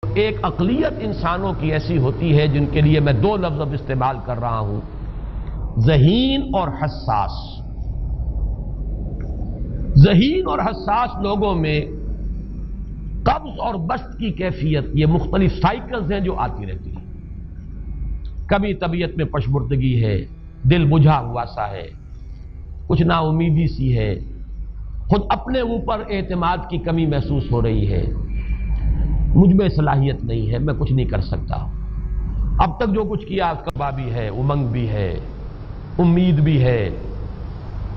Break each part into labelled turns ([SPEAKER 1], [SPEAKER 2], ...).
[SPEAKER 1] ایک اقلیت انسانوں کی ایسی ہوتی ہے جن کے لیے میں دو لفظ اب استعمال کر رہا ہوں، ذہین اور حساس۔ ذہین اور حساس لوگوں میں قبض اور بسط کی کیفیت، یہ مختلف سائیکلز ہیں جو آتی رہتی ہیں۔ کبھی طبیعت میں پشمردگی ہے، دل بجھا ہوا سا ہے، کچھ نا امیدی سی ہے، خود اپنے اوپر اعتماد کی کمی محسوس ہو رہی ہے، مجھ میں صلاحیت نہیں ہے، میں کچھ نہیں کر سکتا، اب تک جو کچھ کیا اس کا بھی ہے، امنگ بھی ہے، امید بھی ہے،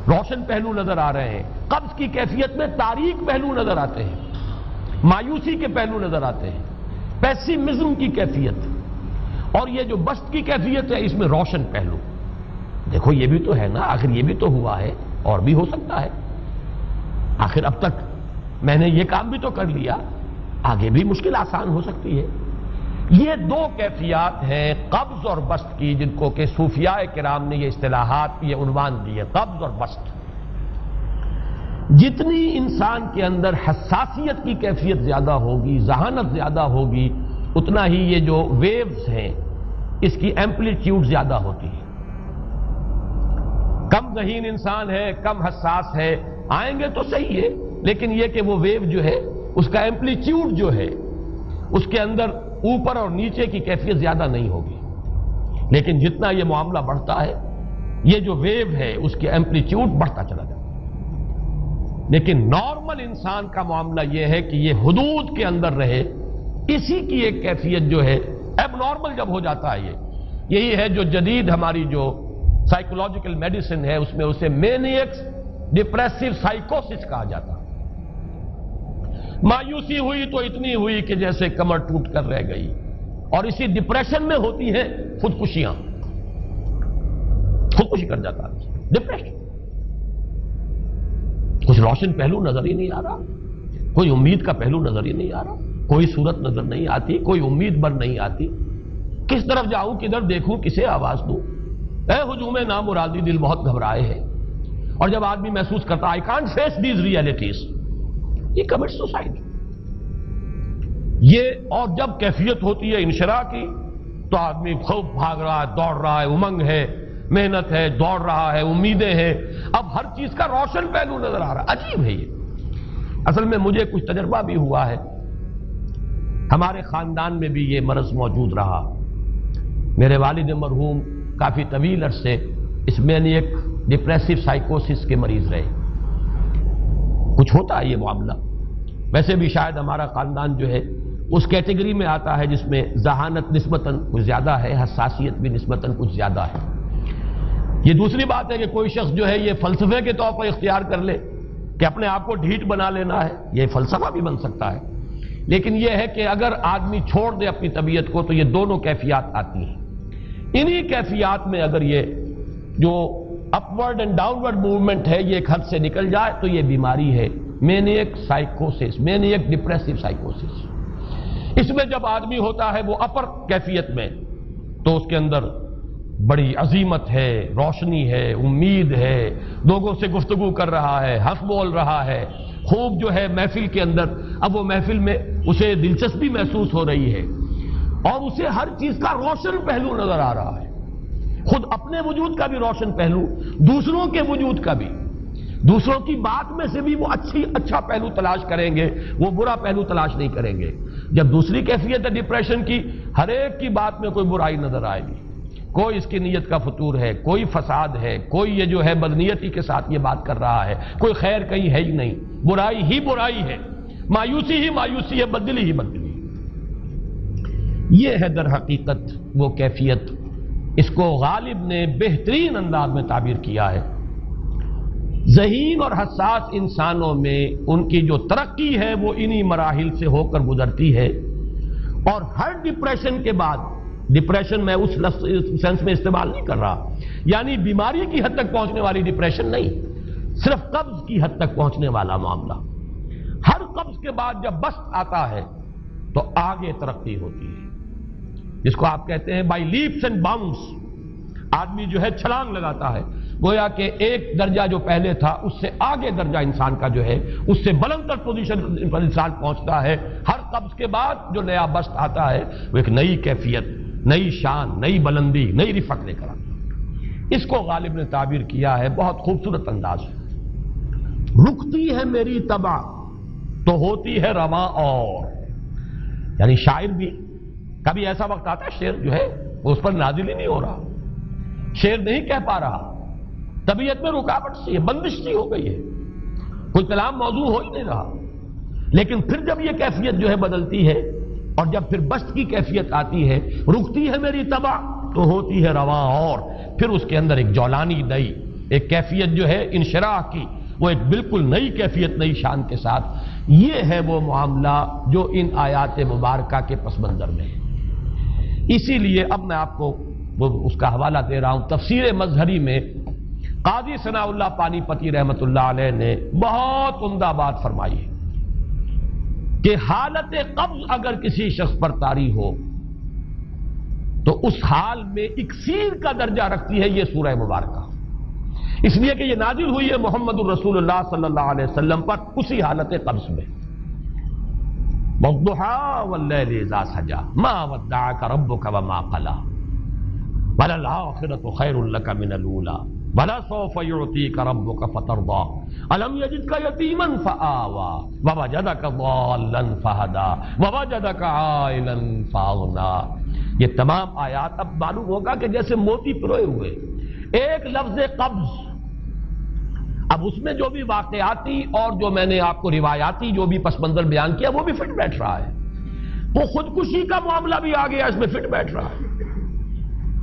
[SPEAKER 1] روشن پہلو نظر آ رہے ہیں۔ قبض کی کیفیت میں تاریک پہلو نظر آتے ہیں، مایوسی کے پہلو نظر آتے ہیں، پیسیمزم کی کیفیت، اور یہ جو بسط کی کیفیت ہے اس میں روشن پہلو۔ دیکھو یہ بھی تو ہے نا، آخر یہ بھی تو ہوا ہے اور بھی ہو سکتا ہے، آخر اب تک میں نے یہ کام بھی تو کر لیا، آگے بھی مشکل آسان ہو سکتی ہے۔ یہ دو کیفیات ہیں قبض اور بسط کی، جن کو کہ صوفیاء کرام نے یہ اصطلاحات، یہ عنوان دیے، قبض اور بسط۔ جتنی انسان کے اندر حساسیت کی کیفیت زیادہ ہوگی، ذہانت زیادہ ہوگی، اتنا ہی یہ جو ویوز ہیں اس کی ایمپلیٹیوڈ زیادہ ہوتی ہے۔ کم ذہین انسان ہے، کم حساس ہے، آئیں گے تو صحیح ہے، لیکن یہ کہ وہ ویو جو ہے اس کا ایمپلیٹیوڈ جو ہے اس کے اندر اوپر اور نیچے کی کیفیت زیادہ نہیں ہوگی۔ لیکن جتنا یہ معاملہ بڑھتا ہے، یہ جو ویو ہے اس کی ایمپلیٹیوڈ بڑھتا چلا جاتا ہے۔ لیکن نارمل انسان کا معاملہ یہ ہے کہ یہ حدود کے اندر رہے، اسی کی ایک کیفیت جو ہے اب نارمل جب ہو جاتا ہے، یہی ہے جو جدید ہماری جو سائیکولوجیکل میڈیسن ہے اس میں اسے مینیکس ڈپریسو سائیکوسس کہا جاتا ہے۔ مایوسی ہوئی تو اتنی ہوئی کہ جیسے کمر ٹوٹ کر رہ گئی، اور اسی ڈپریشن میں ہوتی ہیں خودکشیاں، خودکشی کر جاتا ہے ڈپریشن۔ کچھ روشن پہلو نظر ہی نہیں آ رہا، کوئی امید کا پہلو نظر ہی نہیں آ رہا، کوئی صورت نظر نہیں آتی، کوئی امید بر نہیں آتی، کس طرف جاؤں، کدھر دیکھوں، کسے آواز دوں، اے ہجوم نامرادی دل بہت گھبرائے ہے۔ اور جب آدمی محسوس کرتا I can't face these realities، یہ commits suicide۔ یہ اور جب کیفیت ہوتی ہے انشراح کی تو آدمی خوب بھاگ رہا ہے، دوڑ رہا ہے، امنگ ہے، محنت ہے، دوڑ رہا ہے، امیدیں ہیں، اب ہر چیز کا روشن پہلو نظر آ رہا ہے۔ عجیب ہے یہ۔ اصل میں مجھے کچھ تجربہ بھی ہوا ہے، ہمارے خاندان میں بھی یہ مرض موجود رہا۔ میرے والد مرحوم کافی طویل عرصے اس مینیک ڈپریسو سائیکوسس کے مریض رہے۔ کچھ ہوتا ہے یہ معاملہ، ویسے بھی شاید ہمارا خاندان جو ہے اس کیٹیگری میں آتا ہے جس میں ذہانت نسبتاً کچھ زیادہ ہے، حساسیت بھی نسبتاً کچھ زیادہ ہے۔ یہ دوسری بات ہے کہ کوئی شخص جو ہے یہ فلسفے کے طور پر اختیار کر لے کہ اپنے آپ کو ڈھیٹ بنا لینا ہے، یہ فلسفہ بھی بن سکتا ہے۔ لیکن یہ ہے کہ اگر آدمی چھوڑ دے اپنی طبیعت کو تو یہ دونوں کیفیات آتی ہیں۔ انہی کیفیات میں اگر یہ جو اپورڈ اینڈ ڈاؤنورڈ موومنٹ ہے یہ ایک حد سے نکل جائے تو یہ بیماری ہے مینیک سائیکوسس، مینیک ڈپریسو سائیکوسس۔ اس میں جب آدمی ہوتا ہے وہ اپر کیفیت میں تو اس کے اندر بڑی عظیمت ہے، روشنی ہے، امید ہے، لوگوں سے گفتگو کر رہا ہے، ہنس بول رہا ہے، خوب جو ہے محفل کے اندر، اب وہ محفل میں اسے دلچسپی محسوس ہو رہی ہے اور اسے ہر چیز کا روشن پہلو نظر آ رہا ہے، خود اپنے وجود کا بھی روشن پہلو، دوسروں کے وجود کا بھی، دوسروں کی بات میں سے بھی وہ اچھا پہلو تلاش کریں گے، وہ برا پہلو تلاش نہیں کریں گے۔ جب دوسری کیفیت ہے ڈپریشن کی، ہر ایک کی بات میں کوئی برائی نظر آئے گی، کوئی اس کی نیت کا فطور ہے، کوئی فساد ہے، کوئی یہ جو ہے بدنیتی کے ساتھ یہ بات کر رہا ہے، کوئی خیر کہیں ہے ہی نہیں، برائی ہی برائی ہے، مایوسی ہی مایوسی ہے، بدلی ہی بدلی۔ یہ ہے در حقیقت وہ کیفیت، اس کو غالب نے بہترین انداز میں تعبیر کیا ہے۔ ذہین اور حساس انسانوں میں ان کی جو ترقی ہے وہ انہی مراحل سے ہو کر گزرتی ہے، اور ہر ڈپریشن کے بعد، ڈپریشن میں اس سینس میں استعمال نہیں کر رہا یعنی بیماری کی حد تک پہنچنے والی ڈپریشن نہیں، صرف قبض کی حد تک پہنچنے والا معاملہ۔ ہر قبض کے بعد جب بسط آتا ہے تو آگے ترقی ہوتی ہے، جس کو آپ کہتے ہیں بائی لیپس اینڈ باؤنڈس، آدمی جو ہے چھلانگ لگاتا ہے، گویا کہ ایک درجہ جو پہلے تھا اس سے آگے درجہ انسان کا جو ہے اس سے بلند تر پوزیشن پر انسان پہنچتا ہے. ہر قبض کے بعد جو نیا بست آتا ہے وہ ایک نئی کیفیت، نئی شان، نئی بلندی، نئی رفعت لے کر آتا ہے. اس کو غالب نے تعبیر کیا ہے بہت خوبصورت انداز ہے. رکتی ہے میری طبع تو ہوتی ہے رواں اور. یعنی شاعر بھی کبھی ایسا وقت آتا ہے شعر جو ہے وہ اس پر نازل ہی نہیں ہو رہا، شعر نہیں کہہ پا رہا، طبیعت میں رکاوٹ سی ہے، بندش سی ہو گئی ہے، کوئی کلام موضوع ہو ہی نہیں رہا. لیکن پھر جب یہ کیفیت جو ہے بدلتی ہے اور جب پھر بست کی کیفیت آتی ہے، رکتی ہے میری طبع تو ہوتی ہے رواں اور، پھر اس کے اندر ایک جولانی نئی ایک کیفیت جو ہے انشراح کی، وہ ایک بالکل نئی کیفیت، نئی شان کے ساتھ. یہ ہے وہ معاملہ جو ان آیات مبارکہ کے پس منظر میں ہے. اسی لیے اب میں آپ کو اس کا حوالہ دے رہا ہوں. تفسیر مظہری میں قاضی ثناء اللہ پانی پتی رحمت اللہ علیہ نے بہت عمدہ بات فرمائی ہے کہ حالت قبض اگر کسی شخص پر طاری ہو تو اس حال میں اکسیر کا درجہ رکھتی ہے یہ سورہ مبارکہ، اس لیے کہ یہ نازل ہوئی ہے محمد الرسول اللہ صلی اللہ علیہ وسلم پر اسی حالت قبض میں. وَالضُّحَىٰ وَاللَّيْلِ إِذَا سَجَىٰ مَا وَدَّعَكَ رَبُّكَ وَمَا قَلَىٰ وَلَلْآخِرَةُ خَيْرٌ لَّكَ مِنَ الْأُولَىٰ وَلَسَوْفَ يُعْطِيكَ رَبُّكَ فَتَرْضَىٰ أَلَمْ يَجِدْكَ يَتِيمًا فَآوَىٰ وَوَجَدَكَ ضَالًّا فَهَدَىٰ وَوَجَدَكَ عَائِلًا فَأَغْنَىٰ. یہ تمام آیات اب معلوم ہوگا کہ جیسے موتی پروئے ہوئے. ایک لفظ قبض، اب اس میں جو بھی واقعاتی اور جو میں نے آپ کو روایاتی جو بھی پس منظر بیان کیا وہ بھی فٹ بیٹھ رہا ہے. وہ خودکشی کا معاملہ بھی آ گیا، اس میں فٹ بیٹھ رہا ہے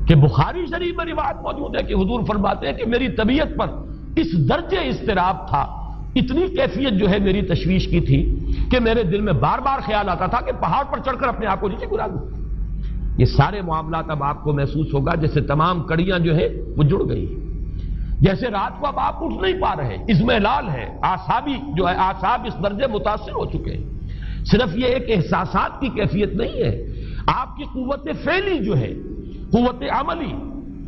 [SPEAKER 1] کہ بخاری شریف میں روایت موجود ہے کہ حضور فرماتے ہیں کہ میری طبیعت پر اس درجے اضطراب تھا، اتنی کیفیت جو ہے میری تشویش کی تھی کہ میرے دل میں بار بار خیال آتا تھا کہ پہاڑ پر چڑھ کر اپنے آپ کو نیچے گرا دوں. یہ سارے معاملات اب آپ کو محسوس ہوگا جیسے تمام کڑیاں جو ہے وہ جڑ گئی، جیسے رات کو اب آپ اٹھ نہیں پا رہے، اضمحلال ہے، اعصابی جو ہے اعصاب اس درجے متاثر ہو چکے ہیں. صرف یہ ایک احساسات کی کیفیت نہیں ہے، آپ کی قوت فعلی جو ہے، قوت عملی،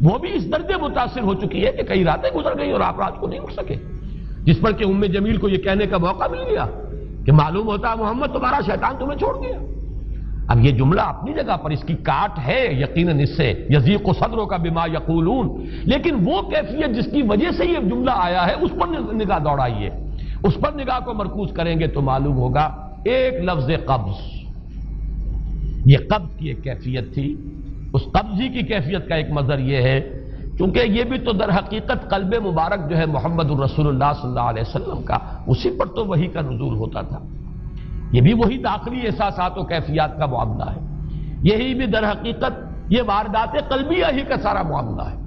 [SPEAKER 1] وہ بھی اس درجے متاثر ہو چکی ہے کہ کئی راتیں گزر گئی اور آپ رات کو نہیں اٹھ سکے، جس پر کہ ام جمیل کو یہ کہنے کا موقع مل گیا کہ معلوم ہوتا ہے محمد تمہارا شیطان تمہیں چھوڑ گیا. اب یہ جملہ اپنی جگہ پر اس کی کاٹ ہے یقیناً اس سے یضیق صدرک بما یقولون، لیکن وہ کیفیت جس کی وجہ سے یہ جملہ آیا ہے اس پر نگاہ دوڑائیے، اس پر نگاہ کو مرکوز کریں گے تو معلوم ہوگا ایک لفظ قبض، یہ قبض کی ایک کیفیت تھی. اس قبضی کی کیفیت کا ایک مظہر یہ ہے کیونکہ یہ بھی تو در حقیقت قلب مبارک جو ہے محمد الرسول اللہ صلی اللہ علیہ وسلم کا، اسی پر تو وحی کا نزول ہوتا تھا. یہ بھی وہی داخلی احساسات و کیفیات کا معاملہ ہے، یہی بھی در حقیقت یہ واردات قلبیہ ہی کا سارا معاملہ ہے.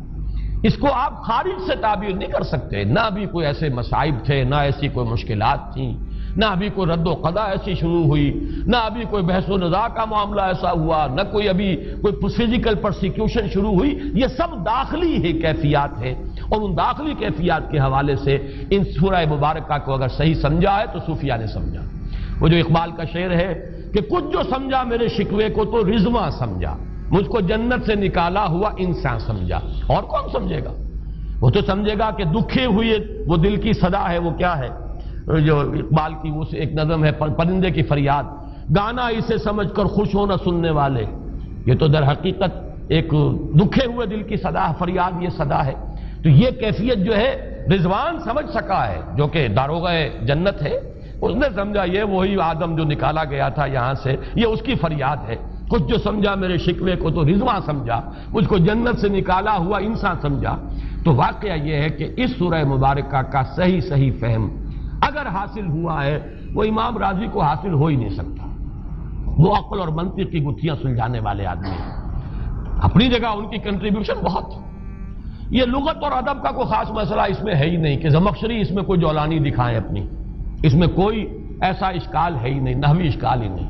[SPEAKER 1] اس کو آپ خارج سے تعبیر نہیں کر سکتے، نہ ابھی کوئی ایسے مصائب تھے، نہ ایسی کوئی مشکلات تھیں، نہ ابھی کوئی رد و قضا ایسی شروع ہوئی، نہ ابھی کوئی بحث و نزاع کا معاملہ ایسا ہوا، نہ کوئی ابھی کوئی فزیکل پرسیکیوشن شروع ہوئی. یہ سب داخلی ہی کیفیات ہیں اور ان داخلی کیفیات کے حوالے سے ان سورہ مبارکہ کو اگر صحیح سمجھا ہے تو صوفیہ نے سمجھا. وہ جو اقبال کا شعر ہے کہ کچھ جو سمجھا میرے شکوے کو تو رضواں سمجھا، مجھ کو جنت سے نکالا ہوا انسان سمجھا. اور کون سمجھے گا؟ وہ تو سمجھے گا کہ دکھے ہوئے وہ دل کی صدا ہے، وہ کیا ہے جو اقبال کی وہ ایک نظم ہے پرندے کی فریاد، گانا اسے سمجھ کر خوش ہونا سننے والے. یہ تو در حقیقت ایک دکھے ہوئے دل کی صدا فریاد، یہ صدا ہے. تو یہ کیفیت جو ہے رضوان سمجھ سکا ہے جو کہ داروغہ جنت ہے، اس نے سمجھا یہ وہی آدم جو نکالا گیا تھا یہاں سے، یہ اس کی فریاد ہے. کچھ جو سمجھا میرے شکوے کو تو رضواں سمجھا، مجھ کو جنت سے نکالا ہوا انسان سمجھا. تو واقعہ یہ ہے کہ اس سورہ مبارکہ کا صحیح فہم اگر حاصل ہوا ہے وہ امام راضی کو حاصل ہو ہی نہیں سکتا. وہ عقل اور منطق کی گتھیاں سلجھانے والے آدمی ہیں، اپنی جگہ ان کی کنٹریبیوشن بہت. یہ لغت اور ادب کا کوئی خاص مسئلہ اس میں ہے ہی نہیں کہ زمخشری اس میں کوئی جولانی دکھائیں اپنی، اس میں کوئی ایسا اشکال ہے ہی نہیں، نحوی اشکال ہی نہیں.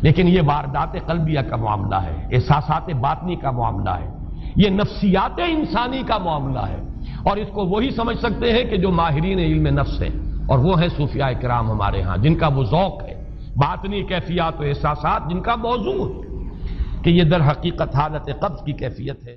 [SPEAKER 1] لیکن یہ واردات قلبیہ کا معاملہ ہے، احساسات باطنی کا معاملہ ہے، یہ نفسیات انسانی کا معاملہ ہے. اور اس کو وہی سمجھ سکتے ہیں کہ جو ماہرین علم نفس ہیں، اور وہ ہیں صوفیاء کرام ہمارے ہاں جن کا وہ ذوق ہے، باطنی کیفیات و احساسات جن کا موضوع ہے کہ یہ در حقیقت حالت قبض کی کیفیت ہے.